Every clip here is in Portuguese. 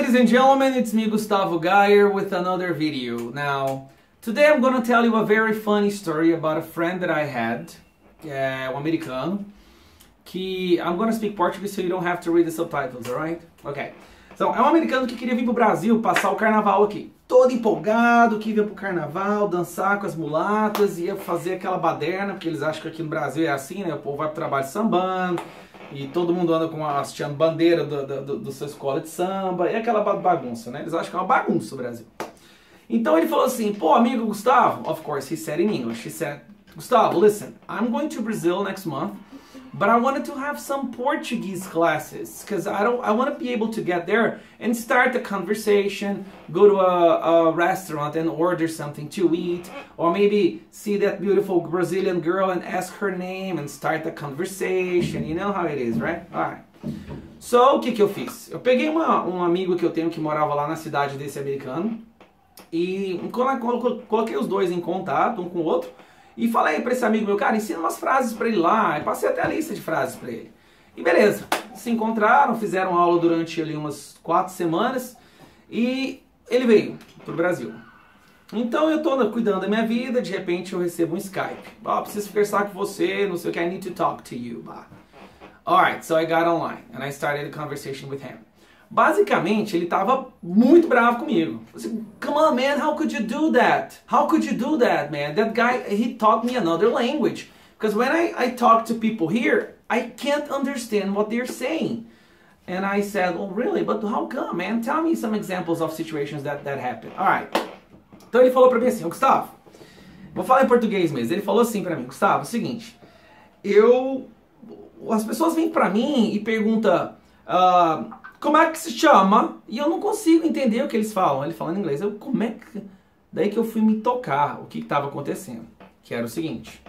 ladies and gentlemen, it's me Gustavo Geyer with another video. Now, today I'm gonna tell you a very funny story about a friend that I had, americano, que I'm gonna speak Portuguese so you don't have to read the subtitles, alright? Ok. Então, é um americano que queria vir pro Brasil passar o carnaval aqui. Todo empolgado, que ia pro carnaval, dançar com as mulatas, ia fazer aquela baderna, porque eles acham que aqui no Brasil é assim, né? O povo vai pro trabalho sambando, e todo mundo anda com hasteando bandeira da sua escola de samba, e aquela bagunça, né? Eles acham que é uma bagunça o Brasil. Então ele falou assim, pô, amigo Gustavo, of course he said in English, he said, Gustavo, listen, I'm going to Brazil next month, but I wanted to have some Portuguese classes, because I want to be able to get there and start a conversation, go to a restaurant and order something to eat, or maybe see that beautiful Brazilian girl and ask her name and start a conversation, you know how it is, right? Alright. So, o que eu fiz? Eu peguei um amigo que eu tenho que morava lá na cidade desse americano, e coloquei os dois em contato, um com o outro, e falei pra esse amigo meu, cara, ensina umas frases pra ele lá. E passei até a lista de frases pra ele. E beleza, se encontraram, fizeram aula durante ali umas 4 semanas e ele veio pro Brasil. Então eu tô cuidando da minha vida, de repente eu recebo um Skype. Preciso conversar com você, não sei o que, I need to talk to you. Alright, so I got online and I started a conversation with him. Basicamente, ele tava muito bravo comigo. Assim, come on, man, how could you do that? How could you do that, man? That guy, he taught me another language. Because when I talk to people here, I can't understand what they're saying. And I said, oh, really? But how come, man? Tell me some examples of situations that happened. Alright. Então ele falou pra mim assim, Gustavo, vou falar em português mesmo. Ele falou assim pra mim, Gustavo, é o seguinte, as pessoas vêm pra mim e perguntam, como é que se chama? E eu não consigo entender o que eles falam. Ele falando em inglês. Daí que eu fui me tocar o que estava acontecendo. Que era o seguinte.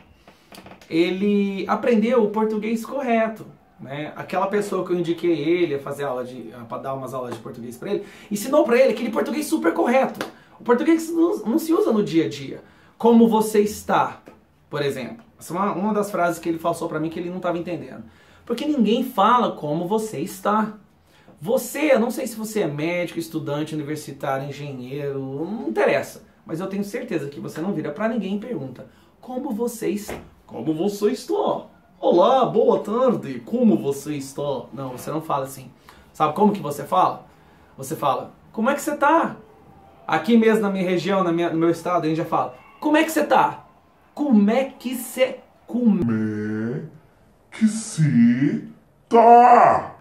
Ele aprendeu o português correto. Né? Aquela pessoa que eu indiquei ele a fazer para dar umas aulas de português para ele, ensinou para ele aquele português super correto. O português que não se usa no dia a dia. Como você está, por exemplo. Essa é uma das frases que ele falou para mim que ele não estava entendendo. Porque ninguém fala como você está. Eu não sei se você é médico, estudante, universitário, engenheiro, não interessa. Mas eu tenho certeza que você não vira pra ninguém e pergunta, como você está? Como você está? Olá, boa tarde, como você está? Não, você não fala assim. Sabe como que você fala? Você fala, como é que você tá? Aqui mesmo na minha região, no meu estado, a gente já fala, como é que você tá? Como é que você... Como é que você tá?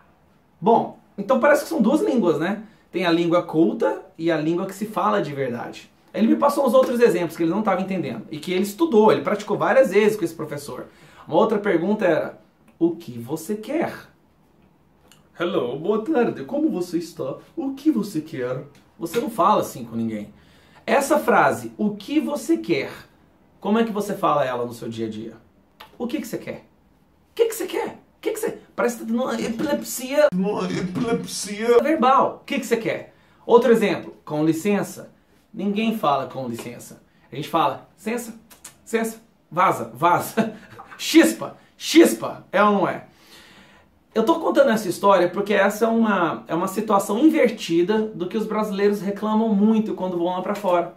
Bom... Então parece que são duas línguas, né? Tem a língua culta e a língua que se fala de verdade. Ele me passou uns outros exemplos que ele não estava entendendo. E que ele estudou, ele praticou várias vezes com esse professor. Uma outra pergunta era, o que você quer? Hello, boa tarde, como você está? O que você quer? Você não fala assim com ninguém. Essa frase, o que você quer? Como é que você fala ela no seu dia a dia? O que você quer? O que você quer? O que você... Parece que tá tendo uma epilepsia. Uma epilepsia verbal. O que você quer? Outro exemplo. Com licença. Ninguém fala com licença. A gente fala, licença, licença, vaza, vaza. Chispa, chispa. É ou não é? Eu tô contando essa história porque essa é uma situação invertida do que os brasileiros reclamam muito quando vão lá pra fora.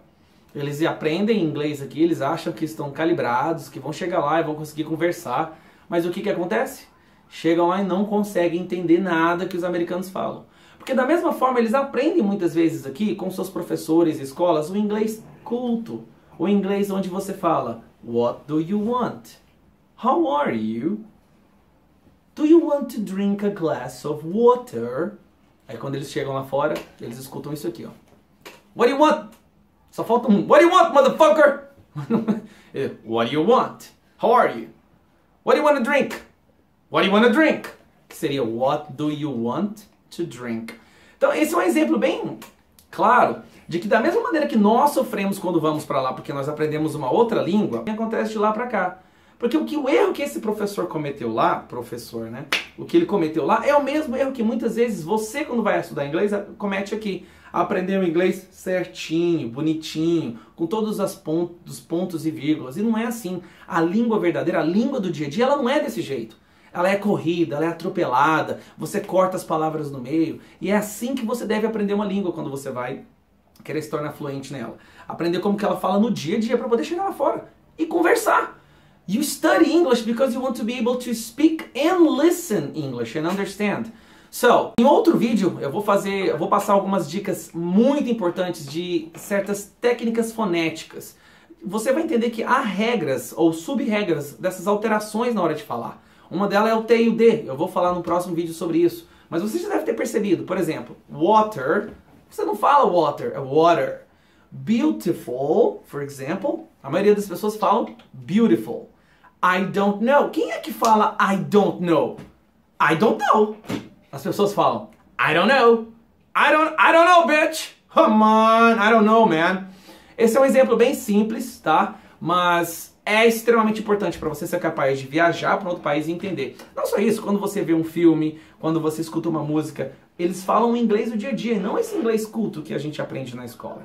Eles aprendem inglês aqui, eles acham que estão calibrados, que vão chegar lá e vão conseguir conversar. Mas o que acontece? Chegam lá e não conseguem entender nada que os americanos falam. Porque da mesma forma eles aprendem muitas vezes aqui com seus professores e escolas o inglês culto. O inglês onde você fala, what do you want? How are you? Do you want to drink a glass of water? Aí quando eles chegam lá fora, eles escutam isso aqui, ó. What do you want? Só falta um, what do you want, motherfucker? What do you want? How are you? What do you want to drink? What do you want to drink? Que seria what do you want to drink? Então esse é um exemplo bem claro de que da mesma maneira que nós sofremos quando vamos para lá porque nós aprendemos uma outra língua, acontece de lá para cá. Porque o erro que esse professor cometeu lá, né? O que ele cometeu lá é o mesmo erro que muitas vezes você quando vai estudar inglês comete aqui. Aprender o inglês certinho, bonitinho, com todos os pontos e vírgulas. E não é assim. A língua verdadeira, a língua do dia a dia, ela não é desse jeito. ela é corrida, ela é atropelada, você corta as palavras no meio, e é assim que você deve aprender uma língua quando você vai querer se tornar fluente nela. Aprender como que ela fala no dia a dia para poder chegar lá fora e conversar. You study English because you want to be able to speak and listen English and understand. So, em outro vídeo eu vou passar algumas dicas muito importantes de certas técnicas fonéticas. Você vai entender que há regras ou sub-regras dessas alterações na hora de falar. Uma delas é o T e o D. Eu vou falar no próximo vídeo sobre isso. Mas você já deve ter percebido, por exemplo, water, você não fala water, é water. Beautiful, for example, a maioria das pessoas falam beautiful. I don't know. Quem é que fala I don't know? I don't know. As pessoas falam I don't know. I don't know, bitch. Come on, I don't know, man. Esse é um exemplo bem simples, tá? Mas é extremamente importante para você ser capaz de viajar para outro país e entender. Não só isso, quando você vê um filme, quando você escuta uma música, eles falam inglês do dia a dia, não esse inglês culto que a gente aprende na escola.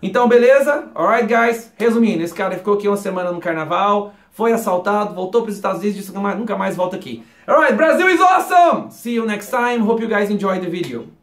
Então, beleza? Alright, guys? Resumindo, esse cara ficou aqui uma semana no carnaval, foi assaltado, voltou para os Estados Unidos e disse que nunca mais volta aqui. Alright, Brazil is awesome! See you next time. Hope you guys enjoyed the video.